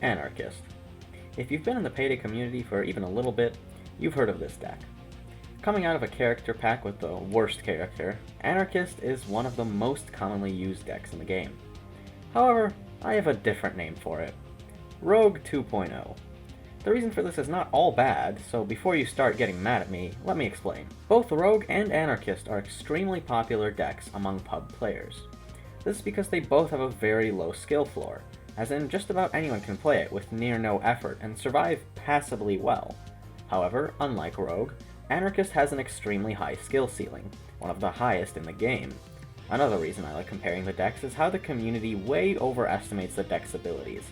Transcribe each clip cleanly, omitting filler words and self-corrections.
Anarchist. If you've been in the Payday community for even a little bit, you've heard of this deck. Coming out of a character pack with the worst character, Anarchist is one of the most commonly used decks in the game. However, I have a different name for it. Rogue 2.0. The reason for this is not all bad, so before you start getting mad at me, let me explain. Both Rogue and Anarchist are extremely popular decks among pub players. This is because they both have a very low skill floor, as in just about anyone can play it with near no effort and survive passably well. However, unlike Rogue, Anarchist has an extremely high skill ceiling, one of the highest in the game. Another reason I like comparing the decks is how the community way overestimates the deck's abilities.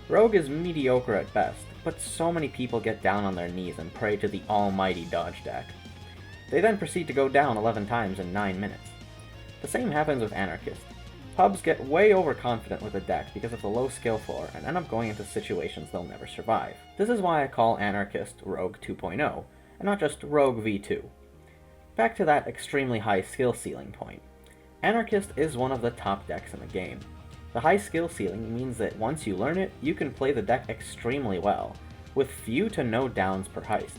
Rogue is mediocre at best, but so many people get down on their knees and pray to the almighty dodge deck. They then proceed to go down 11 times in 9 minutes. The same happens with Anarchist. Pubs get way overconfident with the deck because of the low skill floor and end up going into situations they'll never survive. This is why I call Anarchist Rogue 2.0, and not just Rogue V2. Back to that extremely high skill ceiling point. Anarchist is one of the top decks in the game. The high skill ceiling means that once you learn it, you can play the deck extremely well, with few to no downs per heist.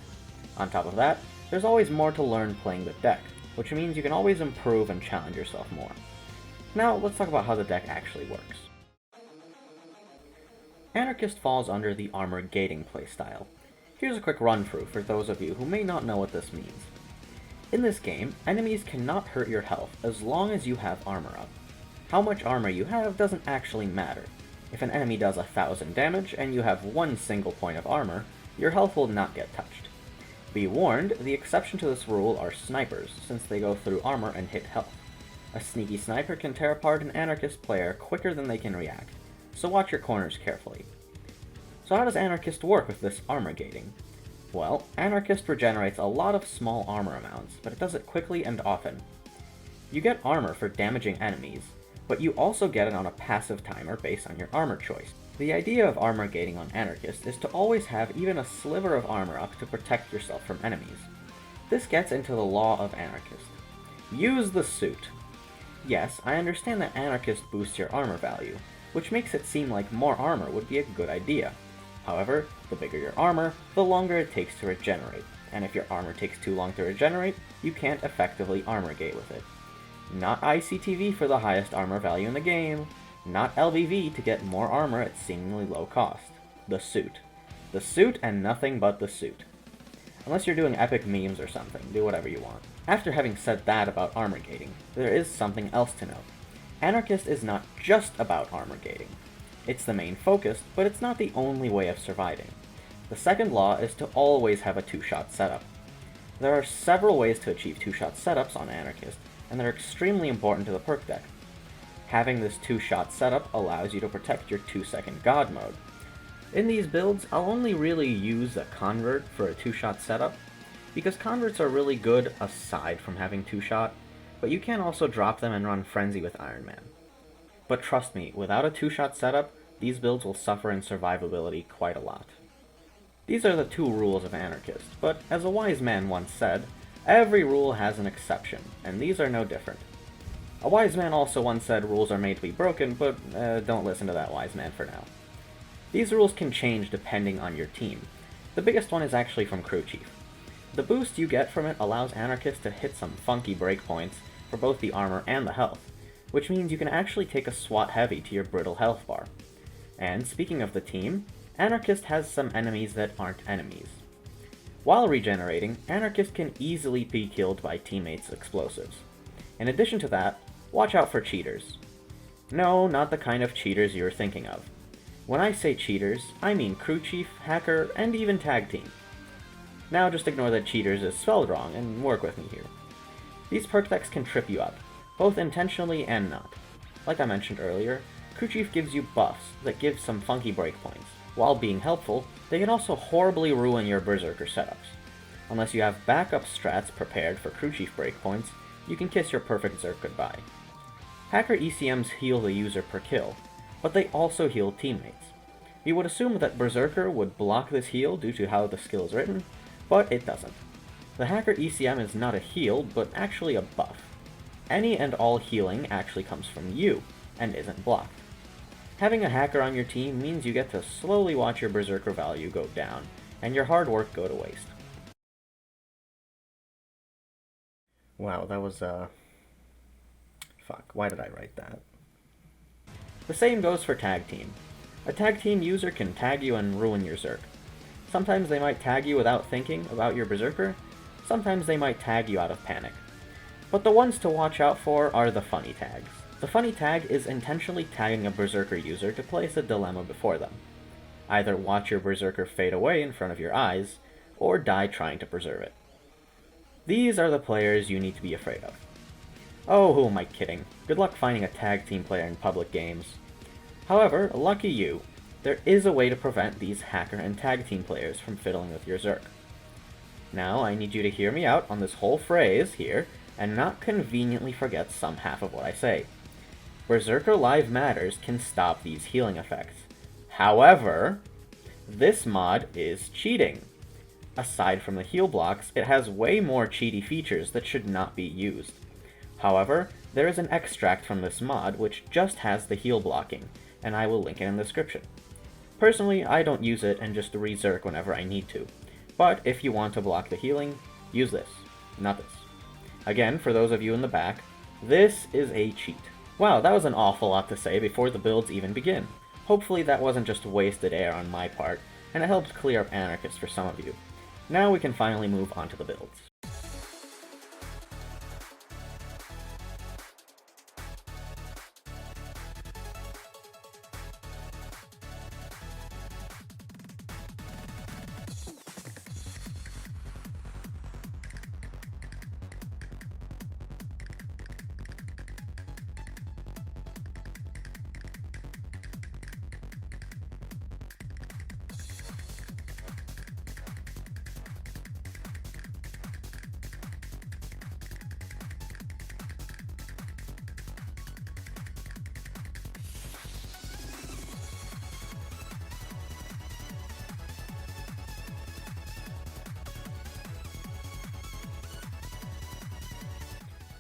On top of that, there's always more to learn playing the deck, which means you can always improve and challenge yourself more. Now, let's talk about how the deck actually works. Anarchist falls under the armor gating playstyle. Here's a quick run-through for those of you who may not know what this means. In this game, enemies cannot hurt your health as long as you have armor up. How much armor you have doesn't actually matter. If an enemy does 1,000 damage and you have one single point of armor, your health will not get touched. Be warned, the exception to this rule are snipers, since they go through armor and hit health. A sneaky sniper can tear apart an Anarchist player quicker than they can react, so watch your corners carefully. So how does Anarchist work with this armor gating? Well, Anarchist regenerates a lot of small armor amounts, but it does it quickly and often. You get armor for damaging enemies, but you also get it on a passive timer based on your armor choice. The idea of armor gating on Anarchist is to always have even a sliver of armor up to protect yourself from enemies. This gets into the law of Anarchist. Use the suit. Yes, I understand that Anarchist boosts your armor value, which makes it seem like more armor would be a good idea. However, the bigger your armor, the longer it takes to regenerate, and if your armor takes too long to regenerate, you can't effectively armor gate with it. Not ICTV for the highest armor value in the game, not LBV to get more armor at seemingly low cost. The suit. The suit and nothing but the suit. Unless you're doing epic memes or something, do whatever you want. After having said that about armor gating, there is something else to note. Anarchist is not just about armor gating. It's the main focus, but it's not the only way of surviving. The second law is to always have a two-shot setup. There are several ways to achieve two-shot setups on Anarchist, and they're extremely important to the perk deck. Having this two-shot setup allows you to protect your 2-second God mode. In these builds, I'll only really use a convert for a two-shot setup, because converts are really good aside from having two-shot, but you can also drop them and run Frenzy with Iron Man. But trust me, without a two-shot setup, these builds will suffer in survivability quite a lot. These are the two rules of Anarchist, but as a wise man once said, every rule has an exception, and these are no different. A wise man also once said rules are made to be broken, but don't listen to that wise man for now. These rules can change depending on your team. The biggest one is actually from Crew Chief. The boost you get from it allows Anarchist to hit some funky breakpoints for both the armor and the health, which means you can actually take a SWAT heavy to your brittle health bar. And speaking of the team, Anarchist has some enemies that aren't enemies. While regenerating, Anarchist can easily be killed by teammates' explosives. In addition to that, watch out for cheaters. No, not the kind of cheaters you're thinking of. When I say cheaters, I mean Crew Chief, Hacker, and even Tag Team. Now just ignore that cheaters is spelled wrong and work with me here. These perk decks can trip you up, both intentionally and not. Like I mentioned earlier, Crew Chief gives you buffs that give some funky breakpoints. While being helpful, they can also horribly ruin your Berserker setups. Unless you have backup strats prepared for Crew Chief breakpoints, you can kiss your perfect Zerk goodbye. Hacker ECMs heal the user per kill, but they also heal teammates. You would assume that Berserker would block this heal due to how the skill is written, but it doesn't. The Hacker ECM is not a heal, but actually a buff. Any and all healing actually comes from you, and isn't blocked. Having a hacker on your team means you get to slowly watch your Berserker value go down, and your hard work go to waste. Wow, that was, fuck, why did I write that? The same goes for Tag Team. A Tag Team user can tag you and ruin your Zerk. Sometimes they might tag you without thinking about your Berserker, sometimes they might tag you out of panic. But the ones to watch out for are the funny tags. The funny tag is intentionally tagging a Berserker user to place a dilemma before them. Either watch your Berserker fade away in front of your eyes, or die trying to preserve it. These are the players you need to be afraid of. Oh, who am I kidding? Good luck finding a tag team player in public games. However, lucky you, there is a way to prevent these hacker and tag team players from fiddling with your Zerk. Now, I need you to hear me out on this whole phrase here, and not conveniently forget some half of what I say. Berserker Live Matters can stop these healing effects. However, this mod is cheating. Aside from the heal blocks, it has way more cheaty features that should not be used. However, there is an extract from this mod which just has the heal blocking, and I will link it in the description. Personally, I don't use it and just rezerk whenever I need to, but if you want to block the healing, use this, not this. Again, for those of you in the back, this is a cheat. Wow, that was an awful lot to say before the builds even begin. Hopefully that wasn't just wasted air on my part, and it helped clear up Anarchist for some of you. Now we can finally move on to the builds.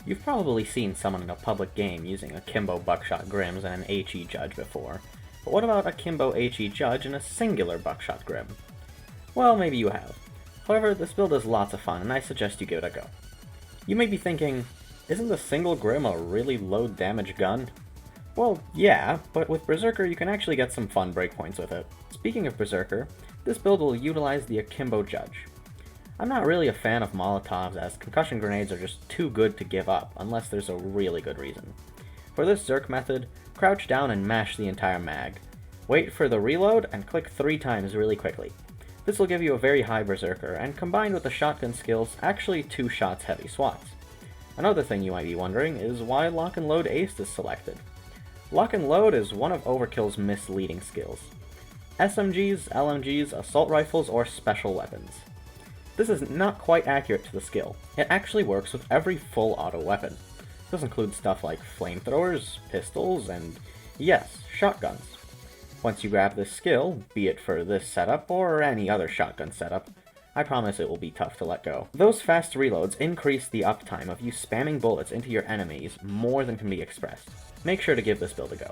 You've probably seen someone in a public game using Akimbo Buckshot Grims and an HE Judge before, but what about Akimbo HE Judge and a singular Buckshot Grim? Well, maybe you have. However, this build is lots of fun, and I suggest you give it a go. You may be thinking, isn't the single Grim a really low damage gun? Well, yeah, but with Berserker you can actually get some fun breakpoints with it. Speaking of Berserker, this build will utilize the Akimbo Judge. I'm not really a fan of Molotovs, as concussion grenades are just too good to give up, unless there's a really good reason. For this Zerk method, crouch down and mash the entire mag. Wait for the reload, and click 3 times really quickly. This will give you a very high Berserker, and combined with the shotgun skills, actually 2 shots heavy swats. Another thing you might be wondering is why Lock and Load Ace is selected. Lock and Load is one of Overkill's misleading skills. SMGs, LMGs, assault rifles, or special weapons. This is not quite accurate to the skill. It actually works with every full auto weapon. This includes stuff like flamethrowers, pistols, and yes, shotguns. Once you grab this skill, be it for this setup or any other shotgun setup, I promise it will be tough to let go. Those fast reloads increase the uptime of you spamming bullets into your enemies more than can be expressed. Make sure to give this build a go.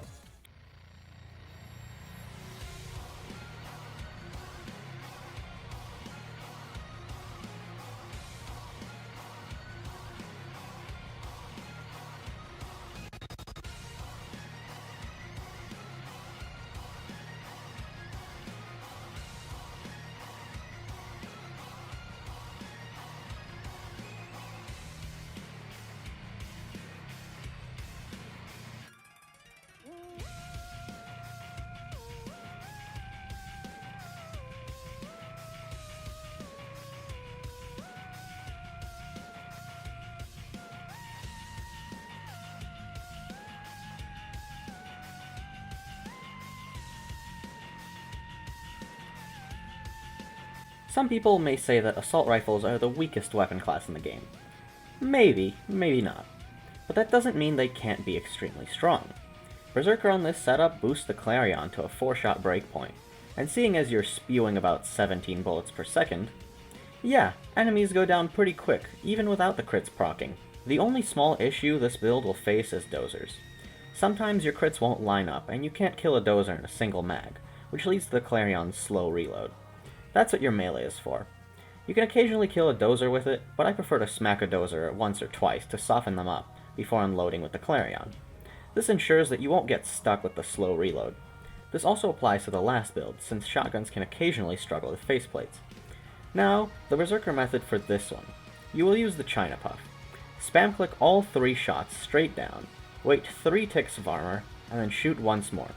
Some people may say that assault rifles are the weakest weapon class in the game. Maybe, maybe not. But that doesn't mean they can't be extremely strong. Berserker on this setup boosts the Clarion to a 4-shot breakpoint, and seeing as you're spewing about 17 bullets per second, yeah, enemies go down pretty quick, even without the crits proccing. The only small issue this build will face is dozers. Sometimes your crits won't line up, and you can't kill a dozer in a single mag, which leads to the Clarion's slow reload. That's what your melee is for. You can occasionally kill a dozer with it, but I prefer to smack a dozer once or twice to soften them up before unloading with the Clarion. This ensures that you won't get stuck with the slow reload. This also applies to the last build, since shotguns can occasionally struggle with faceplates. Now, the Berserker method for this one. You will use the China Puff. Spam click all 3 shots straight down, wait 3 ticks of armor, and then shoot once more.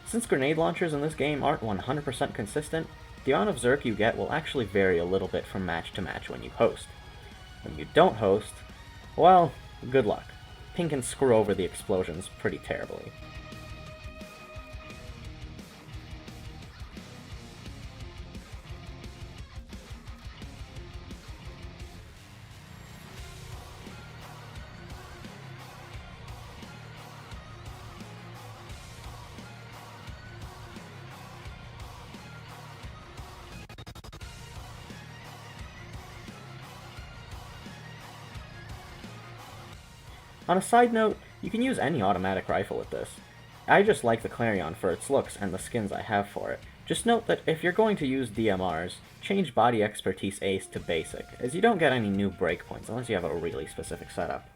Since grenade launchers in this game aren't 100% consistent, the amount of Zerk you get will actually vary a little bit from match to match when you host. When you don't host, well, good luck. Ping can screw over the explosions pretty terribly. On a side note, you can use any automatic rifle with this. I just like the Clarion for its looks and the skins I have for it. Just note that if you're going to use DMRs, change Body Expertise Ace to Basic, as you don't get any new breakpoints unless you have a really specific setup.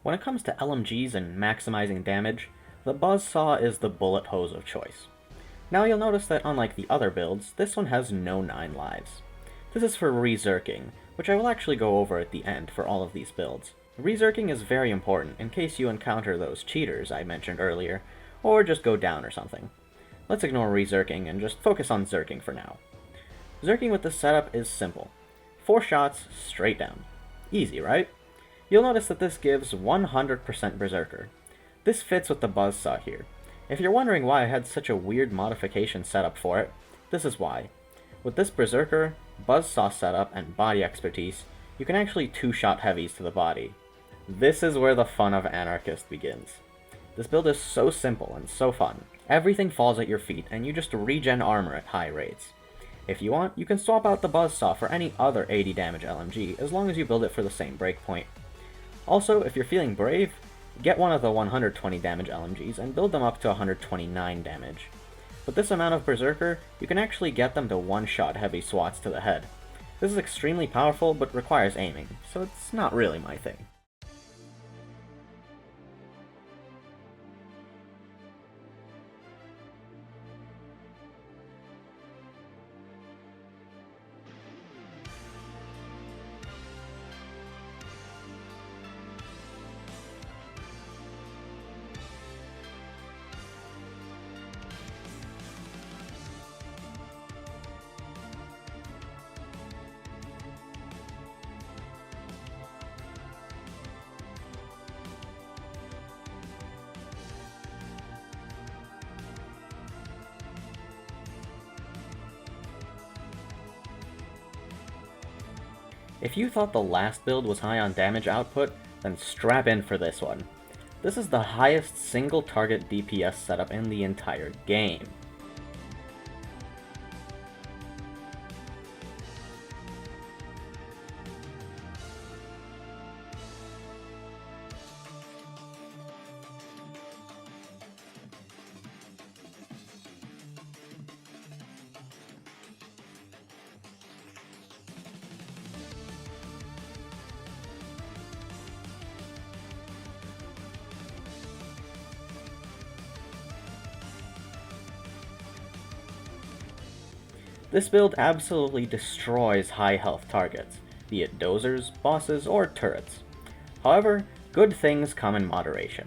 When it comes to LMGs and maximizing damage, the Buzzsaw is the bullet hose of choice. Now you'll notice that unlike the other builds, this one has no 9 lives. This is for Rezerking, which I will actually go over at the end for all of these builds. Rezerking is very important in case you encounter those cheaters I mentioned earlier, or just go down or something. Let's ignore Rezerking and just focus on Zerking for now. Zerking with this setup is simple. 4 shots straight down. Easy, right? You'll notice that this gives 100% Berserker. This fits with the Buzzsaw here. If you're wondering why I had such a weird modification setup for it, this is why. With this Berserker, Buzzsaw setup, and body expertise, you can actually 2-shot heavies to the body. This is where the fun of Anarchist begins. This build is so simple and so fun. Everything falls at your feet, and you just regen armor at high rates. If you want, you can swap out the Buzzsaw for any other 80 damage LMG, as long as you build it for the same breakpoint. Also, if you're feeling brave, get one of the 120 damage LMGs and build them up to 129 damage. With this amount of Berserker, you can actually get them to one-shot heavy swats to the head. This is extremely powerful, but requires aiming, so it's not really my thing. If you thought the last build was high on damage output, then strap in for this one. This is the highest single target DPS setup in the entire game. This build absolutely destroys high health targets, be it dozers, bosses, or turrets. However, good things come in moderation.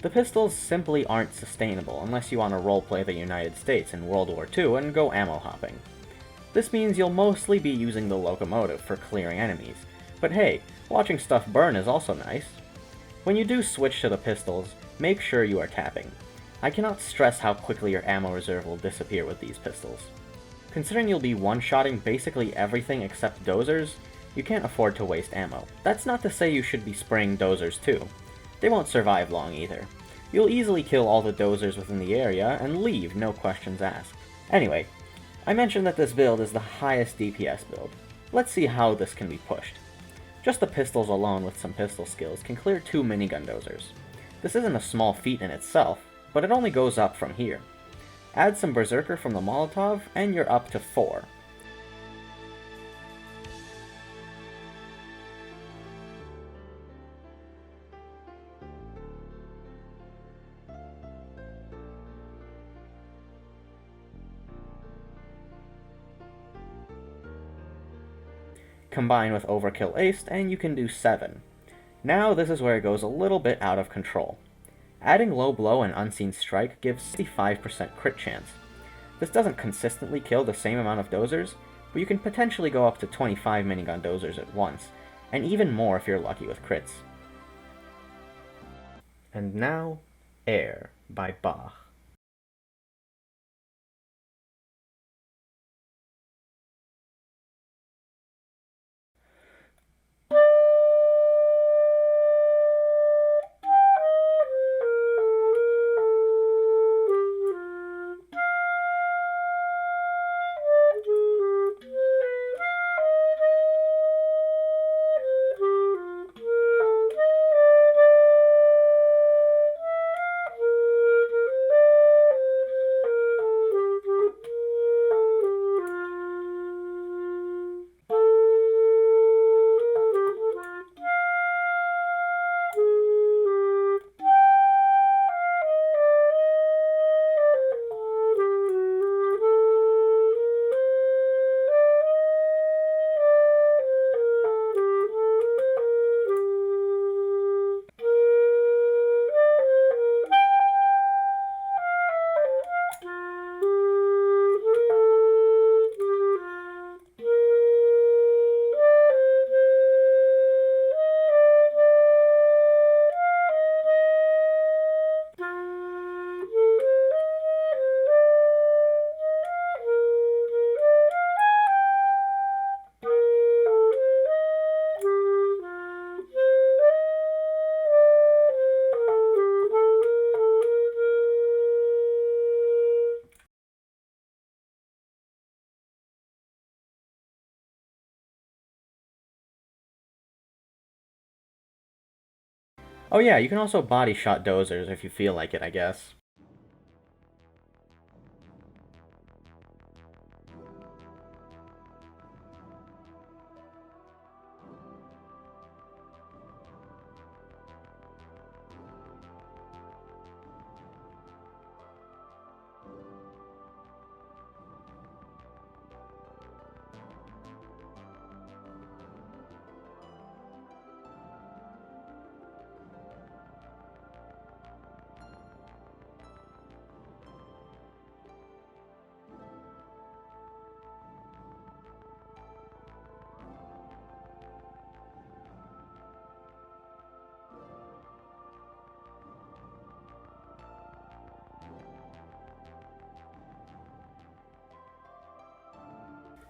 The pistols simply aren't sustainable unless you want to roleplay the United States in World War II and go ammo hopping. This means you'll mostly be using the locomotive for clearing enemies, but hey, watching stuff burn is also nice. When you do switch to the pistols, make sure you are tapping. I cannot stress how quickly your ammo reserve will disappear with these pistols. Considering you'll be one-shotting basically everything except dozers, you can't afford to waste ammo. That's not to say you should be spraying dozers too. They won't survive long either. You'll easily kill all the dozers within the area and leave, no questions asked. Anyway, I mentioned that this build is the highest DPS build. Let's see how this can be pushed. Just the pistols alone with some pistol skills can clear 2 minigun dozers. This isn't a small feat in itself, but it only goes up from here. Add some Berserker from the Molotov, and you're up to 4. Combine with Overkill Aced, and you can do 7. Now this is where it goes a little bit out of control. Adding Low Blow and Unseen Strike gives 65% crit chance. This doesn't consistently kill the same amount of dozers, but you can potentially go up to 25 minigun dozers at once, and even more if you're lucky with crits. And now, Air by Bach. Oh yeah, you can also body shot dozers if you feel like it, I guess.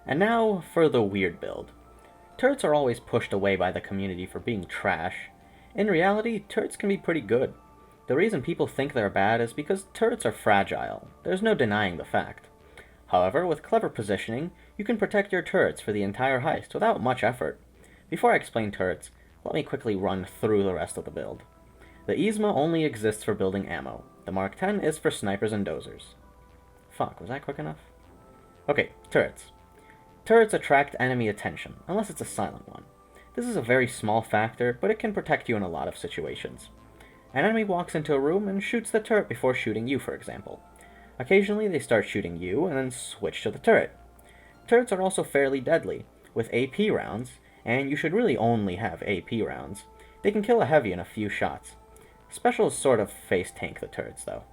And now for the weird build. Turrets are always pushed away by the community for being trash. In reality, turrets can be pretty good. The reason people think they're bad is because turrets are fragile. There's no denying the fact. However, with clever positioning, you can protect your turrets for the entire heist without much effort. Before I explain turrets, let me quickly run through the rest of the build. The Yzma only exists for building ammo. The Mark 10 is for snipers and dozers. Fuck, was that quick enough? Okay, turrets. Turrets attract enemy attention, unless it's a silent one. This is a very small factor, but it can protect you in a lot of situations. An enemy walks into a room and shoots the turret before shooting you, for example. Occasionally they start shooting you and then switch to the turret. Turrets are also fairly deadly, with AP rounds, and you should really only have AP rounds. They can kill a heavy in a few shots. Specials sort of face tank the turrets though.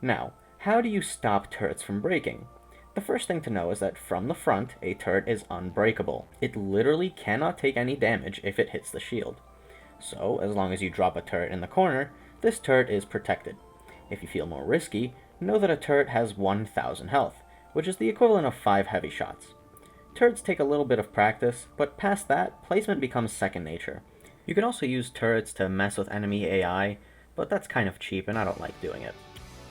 Now, how do you stop turrets from breaking? The first thing to know is that from the front, a turret is unbreakable. It literally cannot take any damage if it hits the shield. So, as long as you drop a turret in the corner, this turret is protected. If you feel more risky, know that a turret has 1000 health, which is the equivalent of 5 heavy shots. Turrets take a little bit of practice, but past that, placement becomes second nature. You can also use turrets to mess with enemy AI, but that's kind of cheap and I don't like doing it.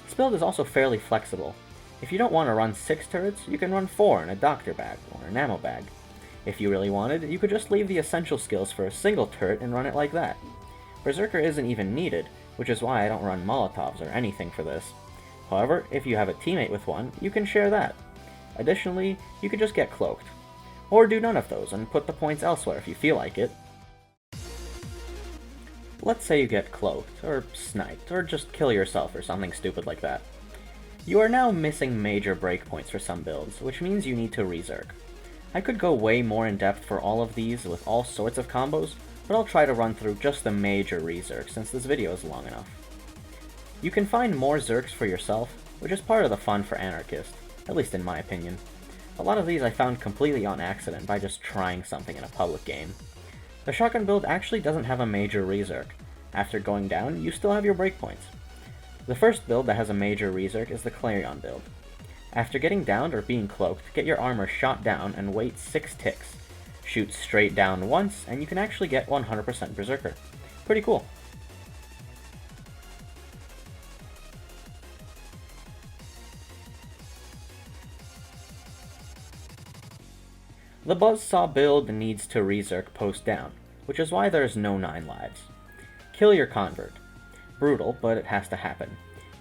This build is also fairly flexible. If you don't want to run 6 turrets, you can run 4 in a doctor bag or an ammo bag. If you really wanted, you could just leave the essential skills for a single turret and run it like that. Berserker isn't even needed, which is why I don't run Molotovs or anything for this. However, if you have a teammate with one, you can share that. Additionally, you could just get cloaked. Or do none of those and put the points elsewhere if you feel like it. Let's say you get cloaked, or sniped, or just kill yourself or something stupid like that. You are now missing major breakpoints for some builds, which means you need to Rezerk. I could go way more in depth for all of these with all sorts of combos, but I'll try to run through just the major Rezerks since this video is long enough. You can find more Zerks for yourself, which is part of the fun for Anarchist, at least in my opinion. A lot of these I found completely on accident by just trying something in a public game. The shotgun build actually doesn't have a major Rezerk. After going down, you still have your breakpoints. The first build that has a major Rezerk is the Clarion build. After getting downed or being cloaked, get your armor shot down and wait 6 ticks. Shoot straight down once, and you can actually get 100% Berserker. Pretty cool. The Buzzsaw build needs to Rezerk post down, which is why there's no 9 lives. Kill your convert. Brutal, but it has to happen.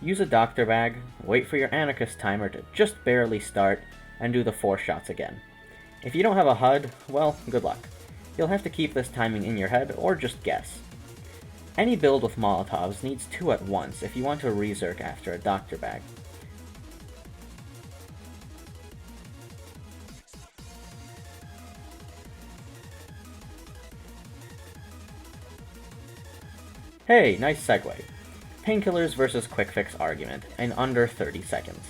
Use a doctor bag, wait for your Anarchist timer to just barely start, and do the 4 shots again. If you don't have a HUD, well, good luck. You'll have to keep this timing in your head, or just guess. Any build with Molotovs needs 2 at once if you want to Rezerk after a doctor bag. Hey, nice segue. Painkillers versus quick fix argument in under 30 seconds.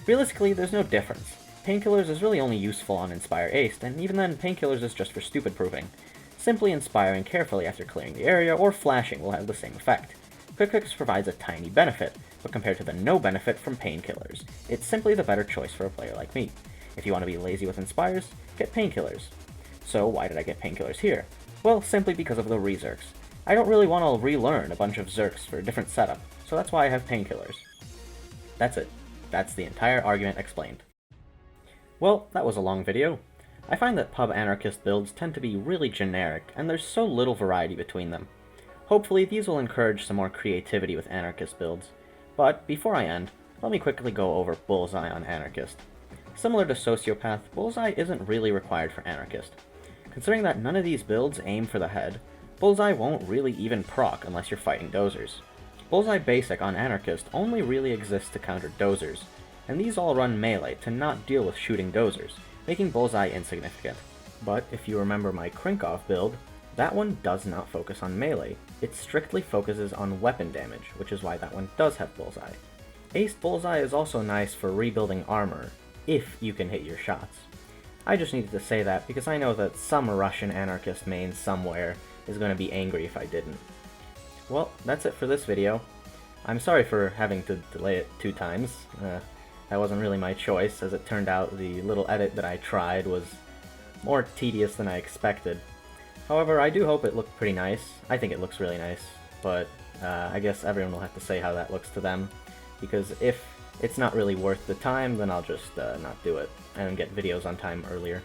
Realistically, there's no difference. Painkillers is really only useful on Inspire Aced, and even then, Painkillers is just for stupid proofing. Simply inspiring carefully after clearing the area or flashing will have the same effect. Quick fix provides a tiny benefit, but compared to the no benefit from Painkillers, it's simply the better choice for a player like me. If you want to be lazy with Inspires, get Painkillers. So why did I get Painkillers here? Well, simply because of the Rezerks. I don't really want to relearn a bunch of Zerks for a different setup, so that's why I have Painkillers. That's it. That's the entire argument explained. Well, that was a long video. I find that pub Anarchist builds tend to be really generic, and there's so little variety between them. Hopefully these will encourage some more creativity with Anarchist builds. But before I end, let me quickly go over Bullseye on Anarchist. Similar to Sociopath, Bullseye isn't really required for Anarchist. Considering that none of these builds aim for the head, Bullseye won't really even proc unless you're fighting dozers. Bullseye Basic on Anarchist only really exists to counter dozers, and these all run melee to not deal with shooting dozers, making Bullseye insignificant. But if you remember my Krinkov build, that one does not focus on melee, it strictly focuses on weapon damage, which is why that one does have Bullseye. Ace Bullseye is also nice for rebuilding armor, if you can hit your shots. I just needed to say that because I know that some Russian Anarchist main somewhere is going to be angry if I didn't. Well, that's it for this video. I'm sorry for having to delay it 2 times. That wasn't really my choice, as it turned out the little edit that I tried was more tedious than I expected. However, I do hope it looked pretty nice. I think it looks really nice, but I guess everyone will have to say how that looks to them, because if it's not really worth the time, then I'll just not do it and get videos on time earlier.